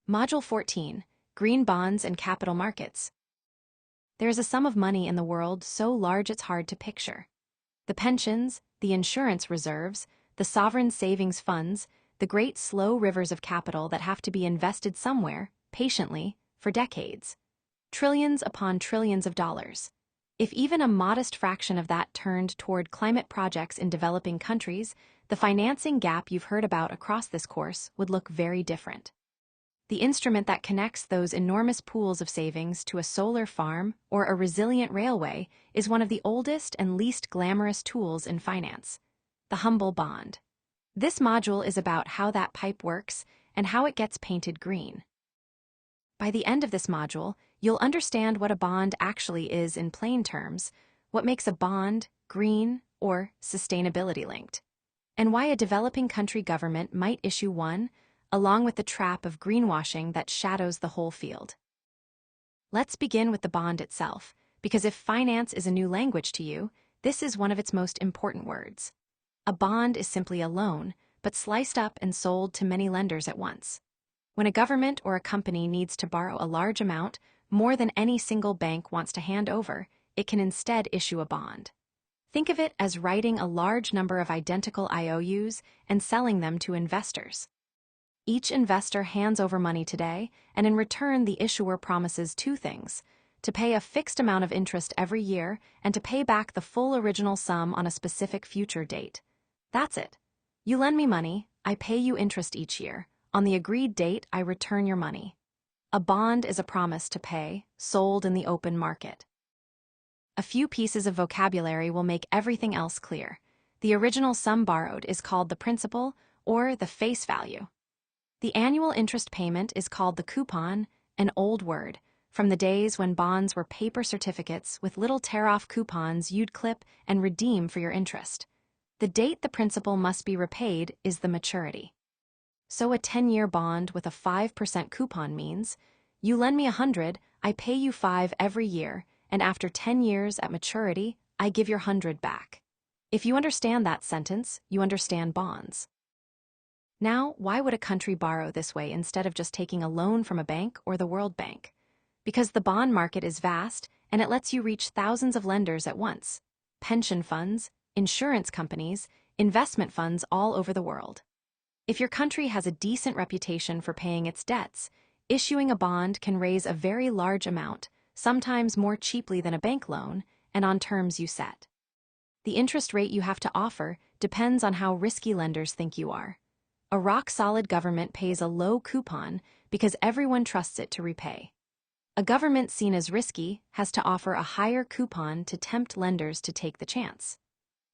Module 14, Green Bonds and Capital Markets. There is a sum of money in the world so large it's hard to picture. The pensions, the insurance reserves, the sovereign savings funds, the great slow rivers of capital that have to be invested somewhere, patiently, for decades. Trillions upon trillions of dollars. If even a modest fraction of that turned toward climate projects in developing countries, the financing gap you've heard about across this course would look very different. The instrument that connects those enormous pools of savings to a solar farm or a resilient railway is one of the oldest and least glamorous tools in finance: the humble bond. This module is about how that pipe works and how it gets painted green. By the end of this module, you'll understand what a bond actually is in plain terms, what makes a bond green or sustainability-linked, and why a developing country government might issue one, along with the trap of greenwashing that shadows the whole field. Let's begin with the bond itself, because if finance is a new language to you, this is one of its most important words. A bond is simply a loan, but sliced up and sold to many lenders at once. When a government or a company needs to borrow a large amount, more than any single bank wants to hand over, it can instead issue a bond. Think of it as writing a large number of identical IOUs and selling them to investors. Each investor hands over money today, and in return the issuer promises two things: to pay a fixed amount of interest every year and to pay back the full original sum on a specific future date. That's it. You lend me money, I pay you interest each year. On the agreed date, I return your money. A bond is a promise to pay, sold in the open market. A few pieces of vocabulary will make everything else clear. The original sum borrowed is called the principal, or the face value. The annual interest payment is called the coupon, an old word, from the days when bonds were paper certificates with little tear-off coupons you'd clip and redeem for your interest. The date the principal must be repaid is the maturity. So a 10-year bond with a 5% coupon means, you lend me 100, I pay you 5 every year, and after 10 years at maturity, I give your 100 back. If you understand that sentence, you understand bonds. Now, why would a country borrow this way instead of just taking a loan from a bank or the World Bank? Because the bond market is vast and it lets you reach thousands of lenders at once: pension funds, insurance companies, investment funds all over the world. If your country has a decent reputation for paying its debts, issuing a bond can raise a very large amount, sometimes more cheaply than a bank loan, and on terms you set. The interest rate you have to offer depends on how risky lenders think you are. A rock-solid government pays a low coupon because everyone trusts it to repay. A government seen as risky has to offer a higher coupon to tempt lenders to take the chance.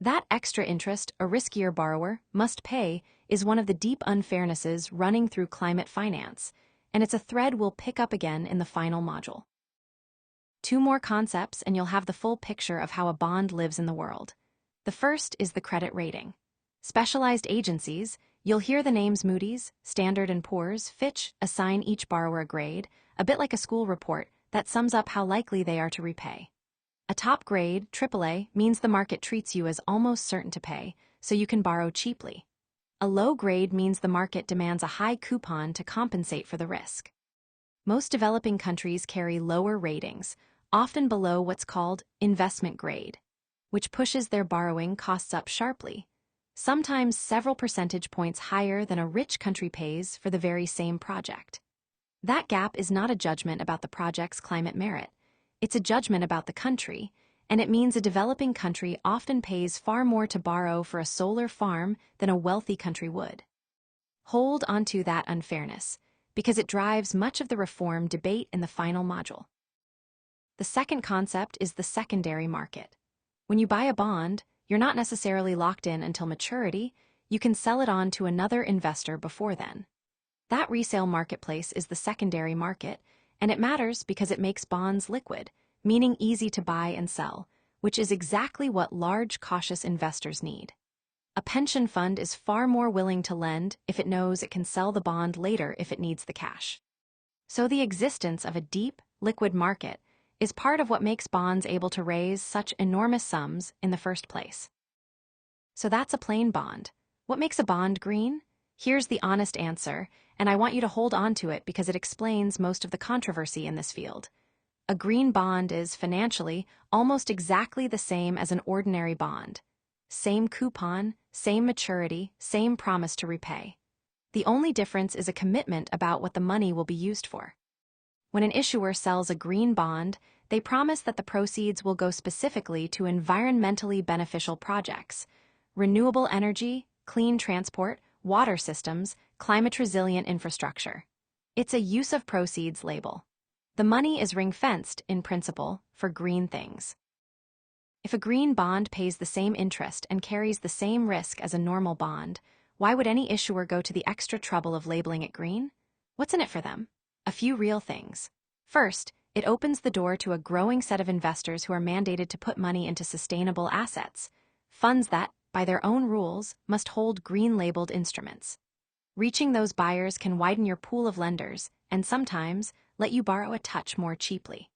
That extra interest a riskier borrower must pay is one of the deep unfairnesses running through climate finance, and it's a thread we'll pick up again in the final module. 2 more concepts and you'll have the full picture of how a bond lives in the world. The first is the credit rating. Specialized agencies, you'll hear the names Moody's, Standard & Poor's, Fitch, assign each borrower a grade, a bit like a school report that sums up how likely they are to repay. A top grade, AAA, means the market treats you as almost certain to pay, so you can borrow cheaply. A low grade means the market demands a high coupon to compensate for the risk. Most developing countries carry lower ratings, often below what's called investment grade, which pushes their borrowing costs up sharply, sometimes several percentage points higher than a rich country pays for the very same project. That gap is not a judgment about the project's climate merit. It's a judgment about the country, and it means a developing country often pays far more to borrow for a solar farm than a wealthy country would. Hold onto that unfairness, because it drives much of the reform debate in the final module. The second concept is the secondary market. When you buy a bond, you're not necessarily locked in until maturity. You can sell it on to another investor before then. That resale marketplace is the secondary market, and it matters because it makes bonds liquid, meaning easy to buy and sell, which is exactly what large, cautious investors need. A pension fund is far more willing to lend if it knows it can sell the bond later if it needs the cash. So the existence of a deep, liquid market is part of what makes bonds able to raise such enormous sums in the first place. So that's a plain bond. What makes a bond green? Here's the honest answer, and I want you to hold on to it because it explains most of the controversy in this field. A green bond is, financially, almost exactly the same as an ordinary bond. Same coupon, same maturity, same promise to repay. The only difference is a commitment about what the money will be used for. When an issuer sells a green bond, they promise that the proceeds will go specifically to environmentally beneficial projects: renewable energy, clean transport, water systems, climate-resilient infrastructure. It's a use of proceeds label. The money is ring-fenced, in principle, for green things. If a green bond pays the same interest and carries the same risk as a normal bond, why would any issuer go to the extra trouble of labeling it green? What's in it for them? A few real things. First, it opens the door to a growing set of investors who are mandated to put money into sustainable assets, funds that, by their own rules, must hold green-labeled instruments. Reaching those buyers can widen your pool of lenders and sometimes let you borrow a touch more cheaply.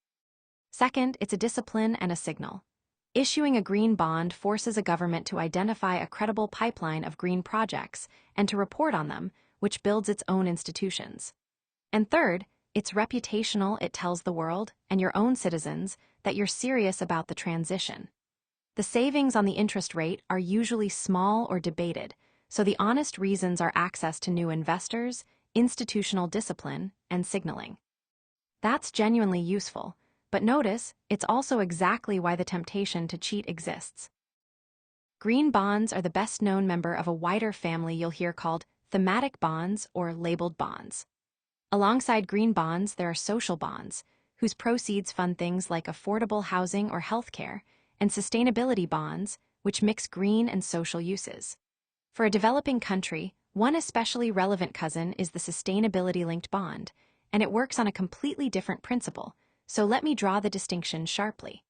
Second, it's a discipline and a signal. Issuing a green bond forces a government to identify a credible pipeline of green projects and to report on them, which builds its own institutions. And third, it's reputational. It tells the world and your own citizens that you're serious about the transition. The savings on the interest rate are usually small or debated, so the honest reasons are access to new investors, institutional discipline, and signaling. That's genuinely useful, but notice, it's also exactly why the temptation to cheat exists. Green bonds are the best-known member of a wider family you'll hear called thematic bonds or labeled bonds. Alongside green bonds, there are social bonds, whose proceeds fund things like affordable housing or healthcare, and sustainability bonds, which mix green and social uses. For a developing country, one especially relevant cousin is the sustainability-linked bond, and it works on a completely different principle, so let me draw the distinction sharply.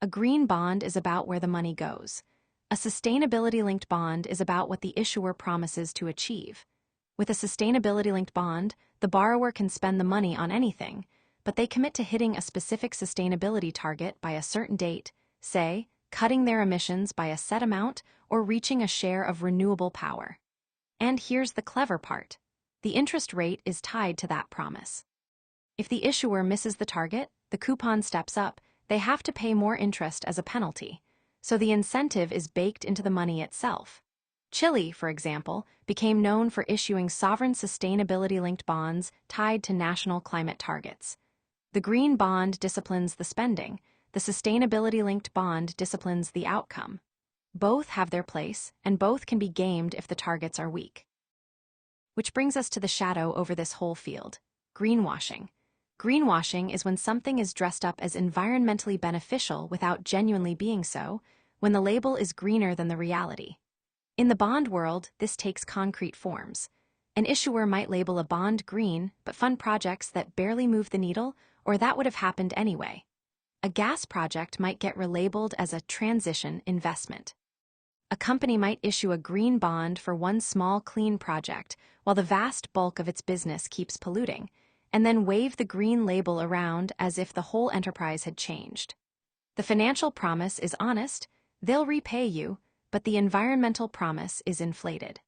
A green bond is about where the money goes. A sustainability-linked bond is about what the issuer promises to achieve. With a sustainability-linked bond, the borrower can spend the money on anything, but they commit to hitting a specific sustainability target by a certain date, say, cutting their emissions by a set amount or reaching a share of renewable power. And here's the clever part. The interest rate is tied to that promise. If the issuer misses the target, the coupon steps up, they have to pay more interest as a penalty, so the incentive is baked into the money itself. Chile, for example, became known for issuing sovereign sustainability-linked bonds tied to national climate targets. The green bond disciplines the spending, the sustainability-linked bond disciplines the outcome. Both have their place, and both can be gamed if the targets are weak. Which brings us to the shadow over this whole field: greenwashing. Greenwashing is when something is dressed up as environmentally beneficial without genuinely being so, when the label is greener than the reality. In the bond world, this takes concrete forms. An issuer might label a bond green but fund projects that barely move the needle, or that would have happened anyway. A gas project might get relabeled as a transition investment. A company might issue a green bond for one small clean project while the vast bulk of its business keeps polluting, and then wave the green label around as if the whole enterprise had changed. The financial promise is honest, they'll repay you, but the environmental promise is inflated.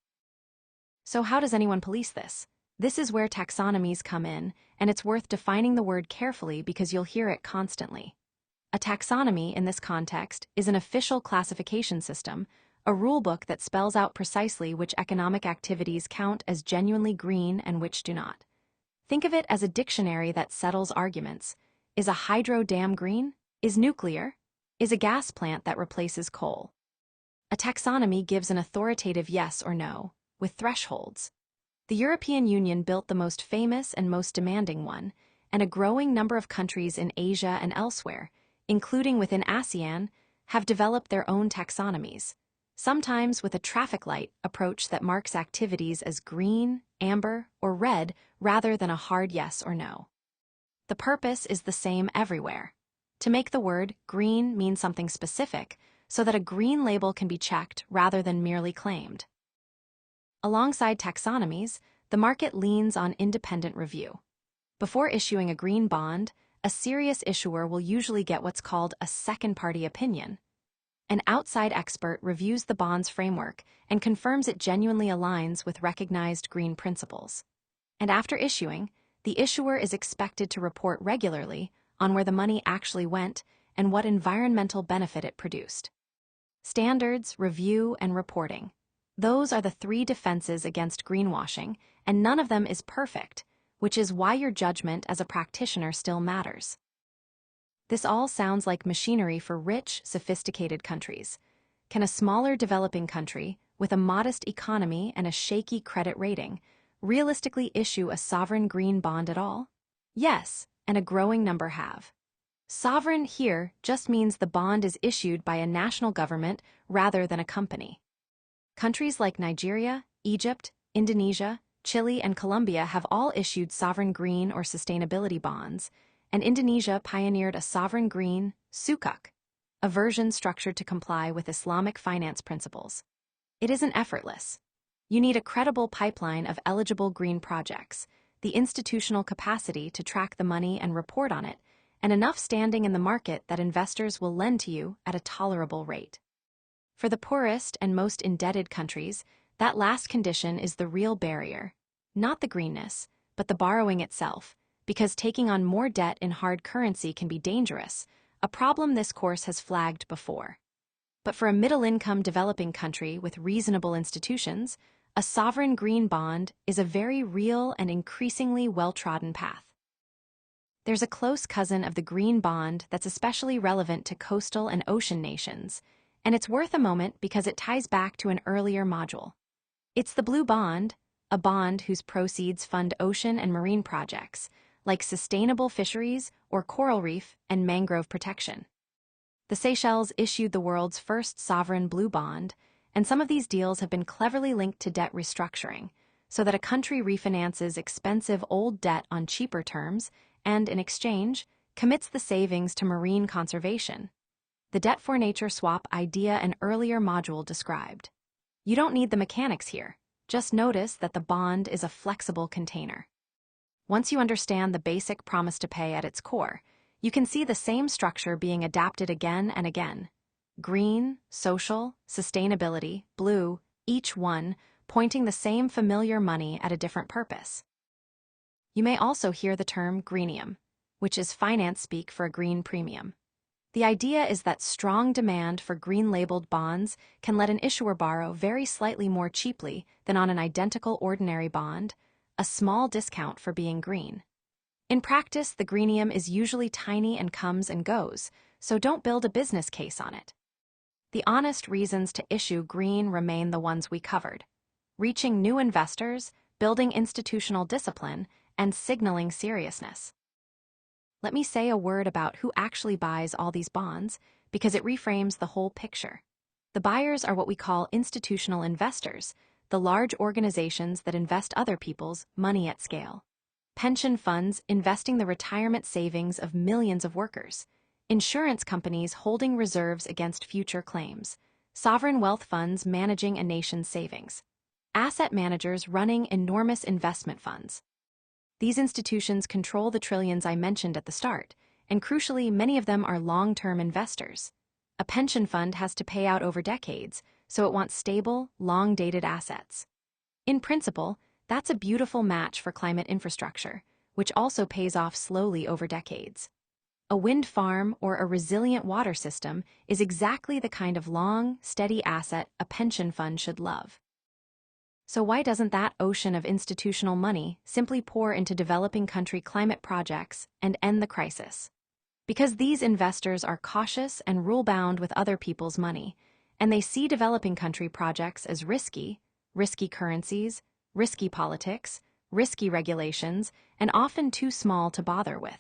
So how does anyone police this? This is where taxonomies come in, and it's worth defining the word carefully because you'll hear it constantly. A taxonomy, in this context, is an official classification system, a rulebook that spells out precisely which economic activities count as genuinely green and which do not. Think of it as a dictionary that settles arguments. Is a hydro dam green? Is nuclear? Is a gas plant that replaces coal? A taxonomy gives an authoritative yes or no, with thresholds. The European Union built the most famous and most demanding one, and a growing number of countries in Asia and elsewhere, including within ASEAN, have developed their own taxonomies, sometimes with a traffic light approach that marks activities as green, amber, or red rather than a hard yes or no. The purpose is the same everywhere: to make the word green mean something specific so that a green label can be checked rather than merely claimed. Alongside taxonomies, the market leans on independent review. Before issuing a green bond, a serious issuer will usually get what's called a second-party opinion. An outside expert reviews the bond's framework and confirms it genuinely aligns with recognized green principles. And after issuing, the issuer is expected to report regularly on where the money actually went and what environmental benefit it produced. Standards, review, and reporting. Those are the three defenses against greenwashing, and none of them is perfect, which is why your judgment as a practitioner still matters. This all sounds like machinery for rich, sophisticated countries. Can a smaller developing country, with a modest economy and a shaky credit rating, realistically issue a sovereign green bond at all? Yes, and a growing number have. Sovereign here just means the bond is issued by a national government rather than a company. Countries like Nigeria, Egypt, Indonesia, Chile, and Colombia have all issued sovereign green or sustainability bonds, and Indonesia pioneered a sovereign green sukuk, a version structured to comply with Islamic finance principles. It isn't effortless. You need a credible pipeline of eligible green projects, the institutional capacity to track the money and report on it, and enough standing in the market that investors will lend to you at a tolerable rate. For the poorest and most indebted countries, that last condition is the real barrier, not the greenness, but the borrowing itself, because taking on more debt in hard currency can be dangerous, a problem this course has flagged before. But for a middle-income developing country with reasonable institutions, a sovereign green bond is a very real and increasingly well-trodden path. There's a close cousin of the green bond that's especially relevant to coastal and ocean nations, and it's worth a moment because it ties back to an earlier module. It's the blue bond, a bond whose proceeds fund ocean and marine projects, like sustainable fisheries or coral reef and mangrove protection. The Seychelles issued the world's first sovereign blue bond, and some of these deals have been cleverly linked to debt restructuring, so that a country refinances expensive old debt on cheaper terms and, in exchange, commits the savings to marine conservation. The debt for nature swap idea an earlier module described. You don't need the mechanics here, just notice that the bond is a flexible container. Once you understand the basic promise to pay at its core, you can see the same structure being adapted again and again. Green, social, sustainability, blue, each one pointing the same familiar money at a different purpose. You may also hear the term greenium, which is finance speak for a green premium. The idea is that strong demand for green-labeled bonds can let an issuer borrow very slightly more cheaply than on an identical ordinary bond, a small discount for being green. In practice, the greenium is usually tiny and comes and goes, so don't build a business case on it. The honest reasons to issue green remain the ones we covered: reaching new investors, building institutional discipline, and signaling seriousness. Let me say a word about who actually buys all these bonds, because it reframes the whole picture. The buyers are what we call institutional investors, the large organizations that invest other people's money at scale. Pension funds investing the retirement savings of millions of workers. Insurance companies holding reserves against future claims. Sovereign wealth funds managing a nation's savings. Asset managers running enormous investment funds. These institutions control the trillions I mentioned at the start, and crucially, many of them are long-term investors. A pension fund has to pay out over decades, so it wants stable, long-dated assets. In principle, that's a beautiful match for climate infrastructure, which also pays off slowly over decades. A wind farm or a resilient water system is exactly the kind of long, steady asset a pension fund should love. So why doesn't that ocean of institutional money simply pour into developing country climate projects and end the crisis? Because these investors are cautious and rule-bound with other people's money, and they see developing country projects as risky currencies, risky politics, risky regulations, and often too small to bother with.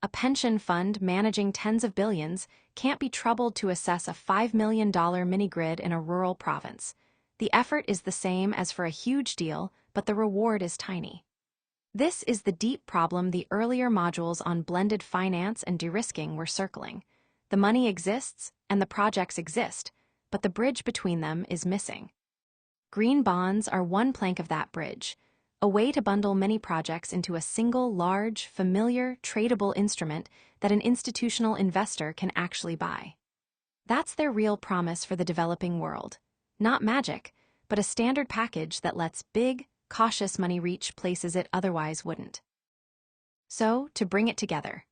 A pension fund managing tens of billions can't be troubled to assess a $5 million mini-grid in a rural province. The effort is the same as for a huge deal, but the reward is tiny. This is the deep problem the earlier modules on blended finance and de-risking were circling. The money exists, and the projects exist, but the bridge between them is missing. Green bonds are one plank of that bridge, a way to bundle many projects into a single large, familiar, tradable instrument that an institutional investor can actually buy. That's their real promise for the developing world. Not magic, but a standard package that lets big, cautious money reach places it otherwise wouldn't. So, to bring it together,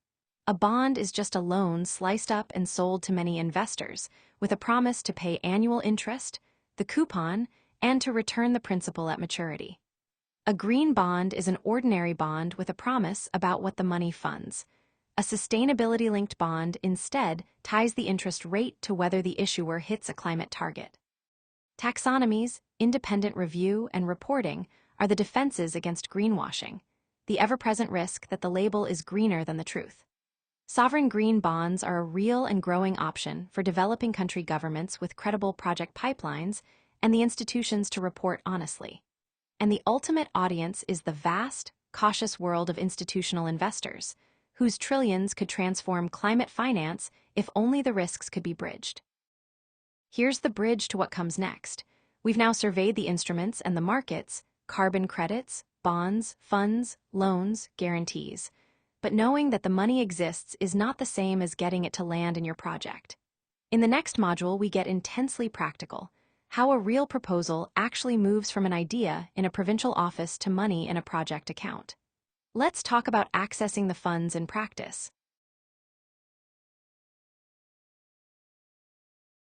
a bond is just a loan sliced up and sold to many investors, with a promise to pay annual interest, the coupon, and to return the principal at maturity. A green bond is an ordinary bond with a promise about what the money funds. A sustainability-linked bond instead ties the interest rate to whether the issuer hits a climate target. Taxonomies, independent review, and reporting are the defenses against greenwashing, the ever-present risk that the label is greener than the truth. Sovereign green bonds are a real and growing option for developing country governments with credible project pipelines and the institutions to report honestly. And the ultimate audience is the vast, cautious world of institutional investors, whose trillions could transform climate finance if only the risks could be bridged. Here's the bridge to what comes next. We've now surveyed the instruments and the markets, carbon credits, bonds, funds, loans, guarantees. But knowing that the money exists is not the same as getting it to land in your project. In the next module, we get intensely practical, how a real proposal actually moves from an idea in a provincial office to money in a project account. Let's talk about accessing the funds in practice.